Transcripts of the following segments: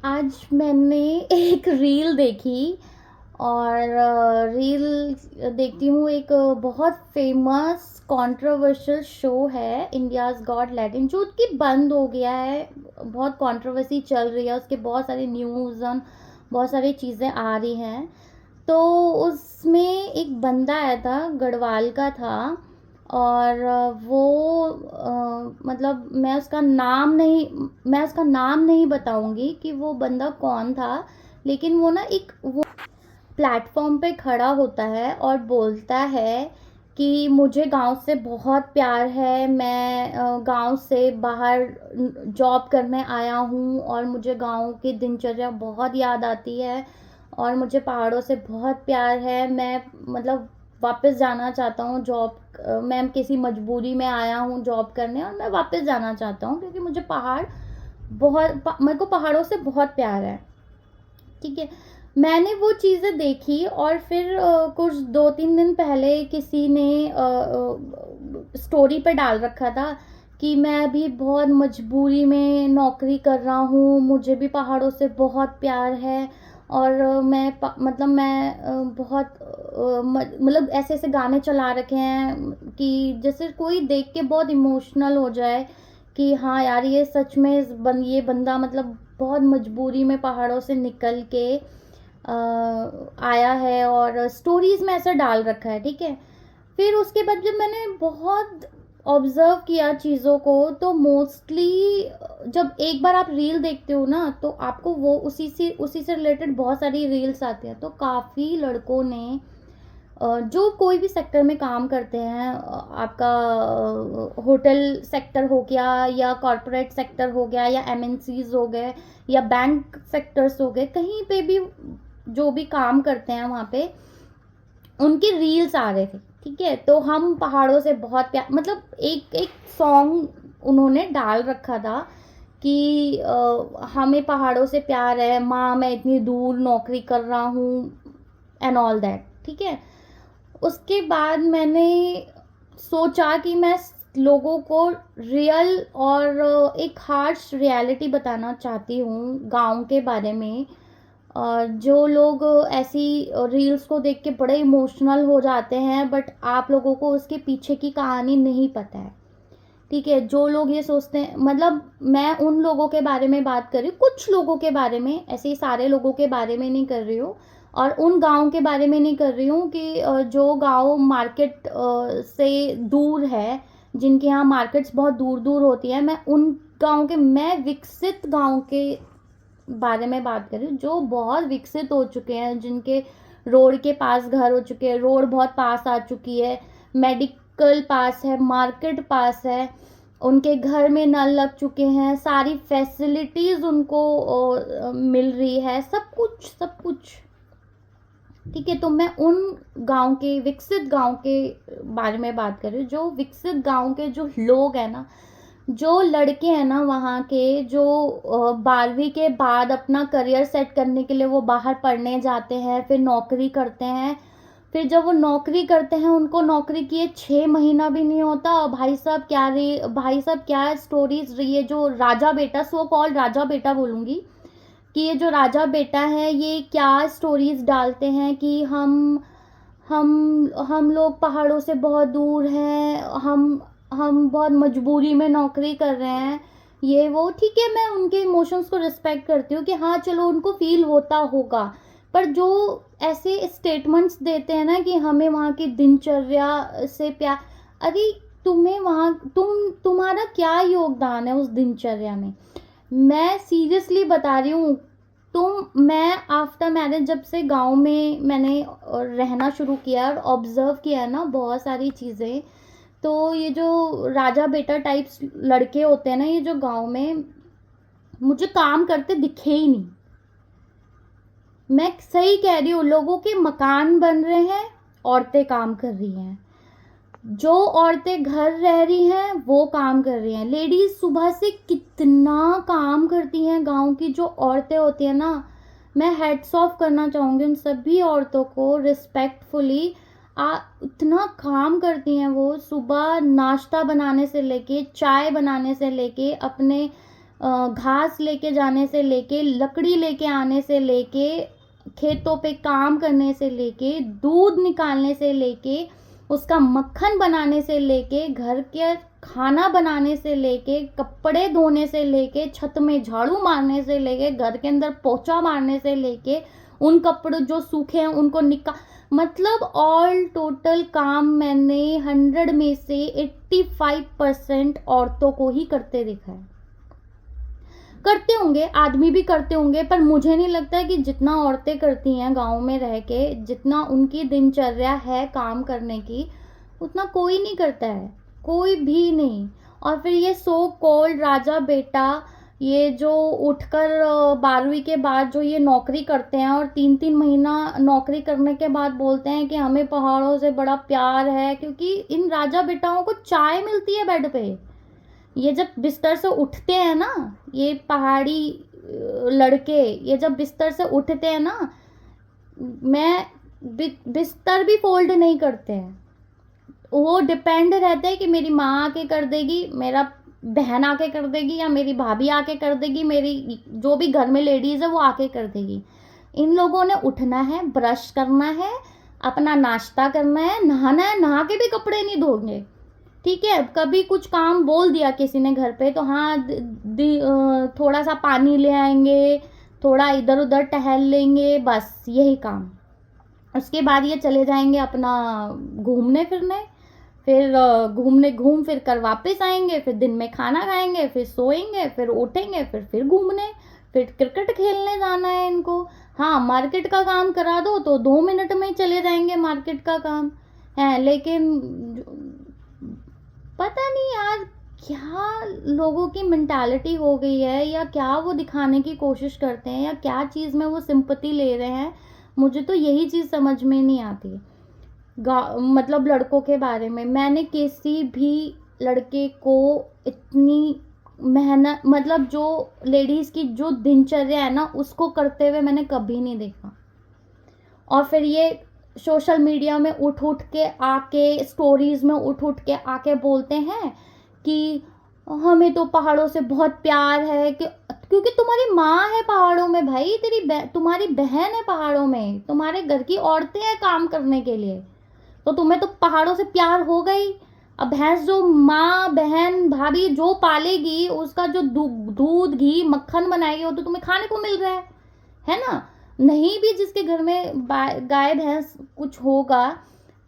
आज मैंने एक रील देखी और रील देखती हूँ। एक बहुत फेमस कंट्रोवर्शियल शो है इंडियाज़ गॉट लैटिन, जो कि बंद हो गया है। बहुत कंट्रोवर्सी चल रही है, उसके बहुत सारे न्यूज़ और बहुत सारी चीज़ें आ रही हैं। तो उसमें एक बंदा आया था, गढ़वाल का था। और मतलब मैं उसका नाम नहीं बताऊंगी कि वो बंदा कौन था। लेकिन वो ना एक वो प्लेटफॉर्म पे खड़ा होता है और बोलता है कि मुझे गांव से बहुत प्यार है। मैं गांव से बाहर जॉब करने आया हूँ और मुझे गांव की दिनचर्या बहुत याद आती है और मुझे पहाड़ों से बहुत प्यार है। मैं मतलब वापस जाना चाहता हूँ जॉब। मैं किसी मजबूरी में आया हूँ जॉब करने और मैं वापस जाना चाहता हूँ क्योंकि मुझे मेरे को पहाड़ों से बहुत प्यार है। ठीक है। मैंने वो चीज़ें देखी और फिर कुछ 2-3 दिन पहले किसी ने स्टोरी पे डाल रखा था कि मैं अभी बहुत मजबूरी में नौकरी कर रहा हूँ, मुझे भी पहाड़ों से बहुत प्यार है। और मतलब मैं बहुत मतलब ऐसे ऐसे गाने चला रखे हैं कि जैसे कोई देख के बहुत इमोशनल हो जाए कि हाँ यार, ये सच में ये बंदा मतलब बहुत मजबूरी में पहाड़ों से निकल के आया है और स्टोरीज में ऐसा डाल रखा है। ठीक है। फिर उसके बाद जब मैंने बहुत ऑब्जर्व किया चीज़ों को, तो मोस्टली जब एक बार आप रील देखते हो ना, तो आपको वो उसी से रिलेटेड बहुत सारी रील्स आती हैं। तो काफ़ी लड़कों ने जो कोई भी सेक्टर में काम करते हैं, आपका होटल सेक्टर हो गया या कॉरपोरेट सेक्टर हो गया या एमएनसीज हो गए या बैंक सेक्टर्स हो गए, कहीं पे भी जो भी काम करते हैं वहाँ पे उनके रील्स आ रहे थे। ठीक है। तो हम पहाड़ों से बहुत प्यार, मतलब एक एक सॉन्ग उन्होंने डाल रखा था कि हमें पहाड़ों से प्यार है, माँ मैं इतनी दूर नौकरी कर रहा हूँ एंड ऑल दैट। ठीक है। उसके बाद मैंने सोचा कि मैं लोगों को रियल और एक हार्श रियलिटी बताना चाहती हूँ गांव के बारे में। जो लोग ऐसी रील्स को देख के बड़े इमोशनल हो जाते हैं, बट आप लोगों को उसके पीछे की कहानी नहीं पता है। ठीक है। जो लोग ये सोचते हैं, मतलब मैं उन लोगों के बारे में बात कर रही हूँ, कुछ लोगों के बारे में, ऐसे ही सारे लोगों के बारे में नहीं कर रही हूँ। और उन गांव के बारे में नहीं कर रही हूँ कि जो गांव मार्केट से दूर है, जिनके यहाँ मार्केट्स बहुत दूर दूर होती है। मैं विकसित गांव के बारे में बात कर रही हूँ, जो बहुत विकसित हो चुके हैं, जिनके रोड के पास घर हो चुके हैं, रोड बहुत पास आ चुकी है, मेडिकल पास है, मार्केट पास है, उनके घर में नल लग चुके हैं, सारी फैसिलिटीज उनको मिल रही है, सब कुछ सब कुछ। ठीक है। तो मैं उन गांव के विकसित गांव के बारे में बात कर रही हूँ। जो विकसित गांव के जो लोग हैं ना, जो लड़के हैं ना वहाँ के, जो 12वीं के बाद अपना करियर सेट करने के लिए वो बाहर पढ़ने जाते हैं, फिर नौकरी करते हैं। फिर जब वो नौकरी करते हैं, उनको नौकरी किए 6 महीना भी नहीं होता, और भाई साहब क्या स्टोरीज रही है। जो राजा बेटा, सो कॉल्ड राजा बेटा बोलूँगी, कि ये जो राजा बेटा है, ये क्या स्टोरीज डालते हैं कि हम लोग पहाड़ों से बहुत दूर हैं, हम बहुत मजबूरी में नौकरी कर रहे हैं, ये वो। ठीक है, मैं उनके इमोशंस को रिस्पेक्ट करती हूँ कि हाँ चलो उनको फील होता होगा। पर जो ऐसे स्टेटमेंट्स देते हैं ना कि हमें वहाँ की दिनचर्या से प्यार, अरे तुम्हें वहाँ तुम्हारा क्या योगदान है उस दिनचर्या में? मैं सीरियसली बता रही हूँ। मैं आफ्टर मैरिज जब से गांव में मैंने रहना शुरू किया और ऑब्जर्व किया ना बहुत सारी चीज़ें, तो ये जो राजा बेटा टाइप्स लड़के होते हैं ना, ये जो गांव में मुझे काम करते दिखे ही नहीं। मैं सही कह रही हूँ, लोगों के मकान बन रहे हैं, औरतें काम कर रही हैं। जो औरतें घर रह रही हैं वो काम कर रही हैं। लेडीज सुबह से कितना काम करती हैं। गांव की जो औरतें होती हैं ना, मैं हेड्स ऑफ करना चाहूँगी उन सभी औरतों को रिस्पेक्टफुली। इतना काम करती हैं वो, सुबह नाश्ता बनाने से लेके चाय बनाने से लेके अपने घास लेके जाने से लेके, लकड़ी लेके आने से लेके, खेतों पे काम करने से लेके, दूध निकालने से लेके, उसका मक्खन बनाने से लेके, घर के खाना बनाने से लेके, कपड़े धोने से लेके, छत में झाड़ू मारने से लेके, घर के अंदर पोछा मारने से लेके, उन कपड़े जो सूखे हैं उनको मतलब ऑल टोटल काम मैंने 100 में से 85% औरतों को ही करते देखा है। करते होंगे, आदमी भी करते होंगे, पर मुझे नहीं लगता कि जितना औरतें करती हैं गांव में रह के, जितना उनकी दिनचर्या है काम करने की, उतना कोई नहीं करता है, कोई भी नहीं। और फिर ये सो कॉल्ड राजा बेटा, ये जो उठकर 12वीं के बाद जो ये नौकरी करते हैं और 3-3 महीना नौकरी करने के बाद बोलते हैं कि हमें पहाड़ों से बड़ा प्यार है, क्योंकि इन राजा बेटाओं को चाय मिलती है बेड पे। ये जब बिस्तर से उठते हैं ना, ये पहाड़ी लड़के, ये जब बिस्तर से उठते हैं ना, मैं बिस्तर भी फोल्ड नहीं करते हैं। वो डिपेंड रहता है कि मेरी माँ आके कर देगी, मेरा बहन आके कर देगी, या मेरी भाभी आके कर देगी, मेरी जो भी घर में लेडीज है वो आके कर देगी। इन लोगों ने उठना है, ब्रश करना है, अपना नाश्ता करना है, नहाना है, नहा के भी कपड़े नहीं धोंगे, ठीक है। कभी कुछ काम बोल दिया किसी ने घर पे तो हाँ थोड़ा सा पानी ले आएंगे, थोड़ा इधर उधर टहल लेंगे, बस यही काम। उसके बाद ये चले जाएंगे अपना घूमने फिरने, फिर घूम फिर कर वापस आएंगे, फिर दिन में खाना खाएंगे, फिर सोएंगे, फिर उठेंगे, फिर घूमने, फिर क्रिकेट खेलने जाना है इनको। हाँ, मार्केट का काम करा दो तो 2 मिनट में चले जाएंगे मार्केट का काम है। लेकिन पता नहीं यार क्या लोगों की मेंटालिटी हो गई है, या क्या वो दिखाने की कोशिश करते हैं, या क्या चीज़ में वो सिंपैथी ले रहे हैं, मुझे तो यही चीज़ समझ में नहीं आती। मतलब लड़कों के बारे में मैंने किसी भी लड़के को इतनी मेहनत, मतलब जो लेडीज़ की जो दिनचर्या है ना, उसको करते हुए मैंने कभी नहीं देखा। और फिर ये सोशल मीडिया में उठ के आके, स्टोरीज में उठ के आके बोलते हैं कि हमें तो पहाड़ों से बहुत प्यार है, कि क्योंकि तुम्हारी माँ है पहाड़ों में भाई, तुम्हारी बहन है पहाड़ों में, तुम्हारे घर की औरतें हैं काम करने के लिए, तो तुम्हें तो पहाड़ों से प्यार हो गई। अब भैंस जो माँ बहन भाभी जो पालेगी, उसका जो दूध घी मक्खन बनाएगी, वो तो तुम्हें खाने को मिल रहा है ना। नहीं भी जिसके घर में गाय भैंस कुछ होगा,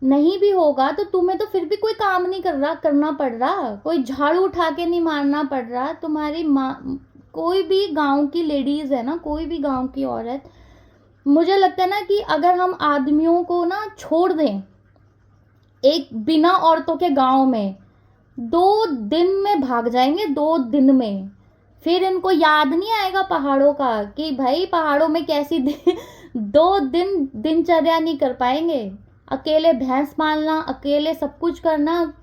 नहीं भी होगा, तो तुम्हें तो फिर भी कोई काम नहीं करना पड़ रहा, कोई झाड़ू उठा के नहीं मारना पड़ रहा। तुम्हारी माँ, कोई भी गांव की लेडीज है ना, कोई भी गांव की औरत, मुझे लगता है ना कि अगर हम आदमियों को ना छोड़ दें एक बिना औरतों के गांव में, 2 दिन में भाग जाएंगे, 2 दिन में। फिर इनको याद नहीं आएगा पहाड़ों का कि भाई पहाड़ों में कैसी 2 दिन दिनचर्या नहीं कर पाएंगे। अकेले भैंस पालना, अकेले सब कुछ करना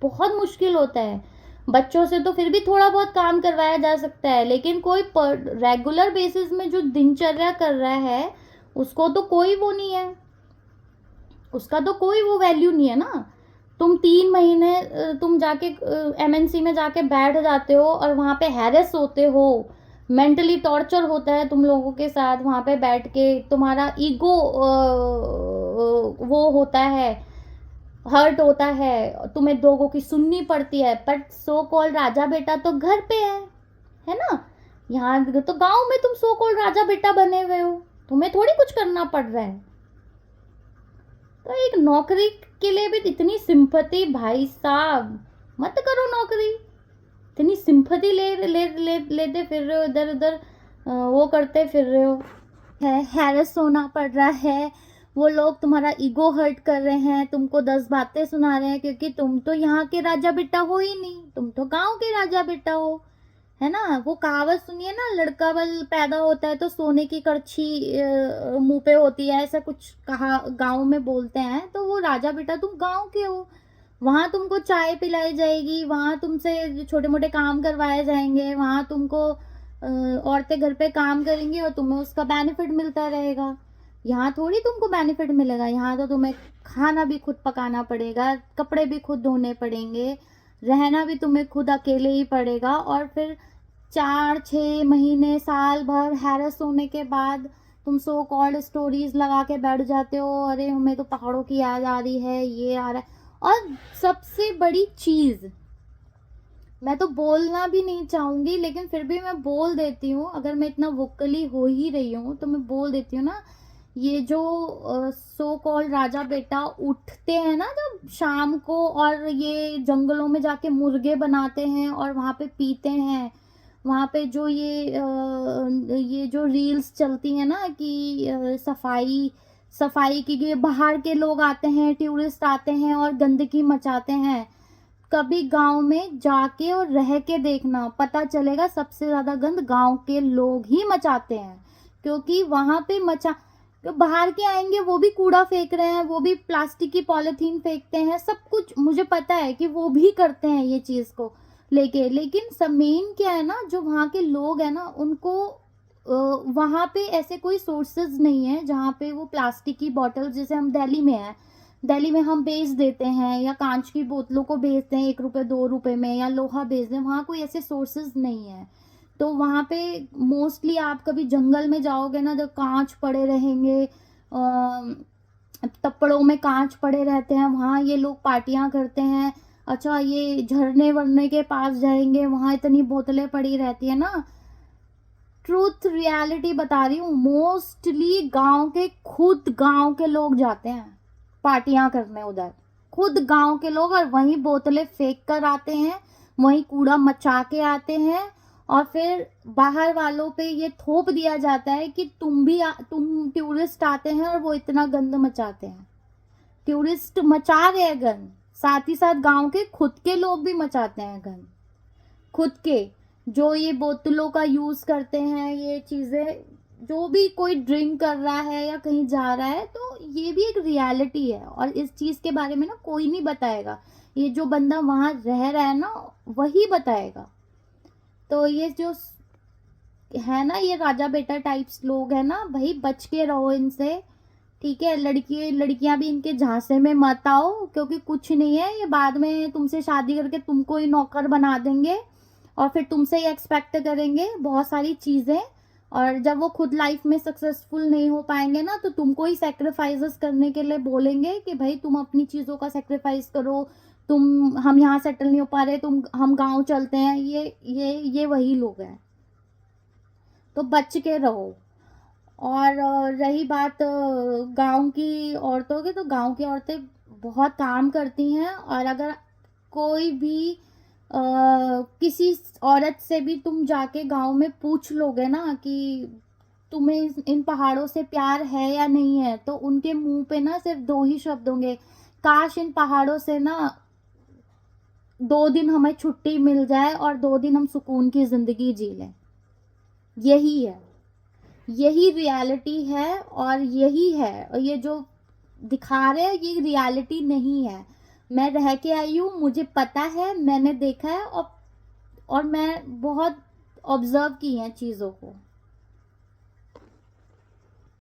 बहुत मुश्किल होता है। बच्चों से तो फिर भी थोड़ा बहुत काम करवाया जा सकता है, लेकिन कोई रेगुलर बेसिस में जो दिनचर्या कर रहा है, उसको तो कोई वो नहीं है, उसका तो कोई वो वैल्यू नहीं है ना। तुम 3 महीने तुम जाके MNC में जाके बैठ जाते हो और वहाँ पे हैरेस होते हो, मेंटली टॉर्चर होता है तुम लोगों के साथ वहाँ पे बैठ के, तुम्हारा ईगो वो होता है, हर्ट होता है, तुम्हें लोगों की सुननी पड़ती है। पर सो कॉल्ड राजा बेटा तो घर पे है ना। यहाँ तो गांव में तुम सो कॉल्ड राजा बेटा बने हुए हो, तुम्हें थोड़ी कुछ करना पड़ रहा है। तो एक नौकरी के लिए भी इतनी सिंपैथी, भाई साहब मत करो नौकरी। इतनी सिंपैथी लेते फिर रहे हो, इधर उधर वो करते फिर रहे हो, हैरेस होना पड़ रहा है, वो लोग तुम्हारा ईगो हर्ट कर रहे हैं, तुमको 10 बातें सुना रहे हैं, क्योंकि तुम तो यहाँ के राजा बेटा हो ही नहीं, तुम तो गांव के राजा बेटा हो, है ना। वो कहावत सुनिए ना, लड़का बल पैदा होता है तो सोने की करछी मुंह पे होती है, ऐसा कुछ कहा गांव में बोलते हैं। तो वो राजा बेटा तुम गांव के हो, वहाँ तुमको चाय पिलाई जाएगी, वहाँ तुमसे छोटे मोटे काम करवाए जाएंगे, वहाँ तुमको औरतें घर पे काम करेंगी और तुम्हें उसका बेनिफिट मिलता रहेगा। यहाँ थोड़ी तुमको बेनिफिट मिलेगा, यहाँ तो तुम्हें खाना भी खुद पकाना पड़ेगा, कपड़े भी खुद धोने पड़ेंगे, रहना भी तुम्हें खुद अकेले ही पड़ेगा, और फिर 4-6 महीने, साल भर हैरेस होने के बाद तुम सो कॉल्ड स्टोरीज लगा के बैठ जाते हो, अरे हमें तो पहाड़ों की याद आ रही है, ये आ रहा है। और सबसे बड़ी चीज़, मैं तो बोलना भी नहीं चाहूँगी लेकिन फिर भी मैं बोल देती हूँ, अगर मैं इतना वोकली हो ही रही हूँ तो मैं बोल देती हूँ ना, ये जो सो कॉल्ड राजा बेटा उठते हैं ना जब शाम को, और ये जंगलों में जाके मुर्गे बनाते हैं और वहाँ पे पीते हैं, वहाँ पे जो ये जो रील्स चलती हैं ना कि सफाई सफाई की, ये बाहर के लोग आते हैं, टूरिस्ट आते हैं और गंदगी मचाते हैं, कभी गांव में जाके और रह के देखना, पता चलेगा सबसे ज्यादा गंद गांव के लोग ही मचाते हैं। क्योंकि वहां पे तो बाहर के आएंगे वो भी कूड़ा फेंक रहे हैं, वो भी प्लास्टिक की पॉलिथीन फेंकते हैं, सब कुछ मुझे पता है कि वो भी करते हैं ये चीज को लेके, लेकिन सब मेन क्या है ना, जो वहाँ के लोग हैं ना उनको वहाँ पे ऐसे कोई सोर्सेज नहीं है जहाँ पे वो प्लास्टिक की बॉटल, जैसे हम दिल्ली में है, दिल्ली में हम बेच देते हैं, या कांच की बोतलों को बेचते हैं 1 रुपए 2 रुपए में, या लोहा बेचते हैं, वहाँ कोई ऐसे सोर्सेज नहीं है। तो वहाँ पे मोस्टली आप कभी जंगल में जाओगे ना, जो कांच पड़े रहेंगे, तप्पड़ों में कांच पड़े रहते हैं, वहाँ ये लोग पार्टियां करते हैं। अच्छा, ये झरने वरने के पास जाएंगे, वहाँ इतनी बोतलें पड़ी रहती है ना। ट्रूथ रियलिटी बता रही हूँ, मोस्टली खुद गांव के लोग जाते हैं पार्टियां करने उधर, खुद गांव के लोग, और वहीं बोतलें फेंक कर आते हैं, वहीं कूड़ा मचा के आते हैं, और फिर बाहर वालों पे ये थोप दिया जाता है कि तुम टूरिस्ट आते हैं और वो इतना गंद मचाते हैं। टूरिस्ट मचा रहे हैं गंद, साथ ही साथ गांव के खुद के लोग भी मचाते हैं गंद, खुद के जो ये बोतलों का यूज करते हैं, ये चीजें, जो भी कोई ड्रिंक कर रहा है या कहीं जा रहा है, तो ये भी एक रियलिटी है, और इस चीज के बारे में ना कोई नहीं बताएगा, ये जो बंदा वहां रह रहा है ना वही बताएगा। तो ये जो है ना, ये राजा बेटा टाइप्स लोग है ना भाई, बच के रहो इनसे, ठीक है। लड़कियां भी इनके झांसे में मत आओ, क्योंकि कुछ नहीं है, ये बाद में तुमसे शादी करके तुमको ही नौकर बना देंगे, और फिर तुमसे ही एक्सपेक्ट करेंगे बहुत सारी चीज़ें, और जब वो खुद लाइफ में सक्सेसफुल नहीं हो पाएंगे ना, तो तुमको ही सेक्रीफाइसेस करने के लिए बोलेंगे कि भाई तुम अपनी चीज़ों का सेक्रीफाइस करो, हम यहाँ सेटल नहीं हो पा रहे, हम गांव चलते हैं, ये वही लोग हैं। तो बच के रहो। और रही बात गांव की औरतों की, तो गांव की औरतें बहुत काम करती हैं, और अगर कोई भी किसी औरत से भी तुम जाके गांव में पूछ लोगे ना कि तुम्हें इन पहाड़ों से प्यार है या नहीं है, तो उनके मुंह पे ना सिर्फ 2 ही शब्द होंगे, काश इन पहाड़ों से ना 2 दिन हमें छुट्टी मिल जाए और 2 दिन हम सुकून की जिंदगी जी लें। यही है, यही रियलिटी है, और यही है, और ये जो दिखा रहे हैं ये रियलिटी नहीं है। मैं रह के आई हूँ, मुझे पता है, मैंने देखा है, और मैं बहुत ऑब्जर्व की हैं चीज़ों को।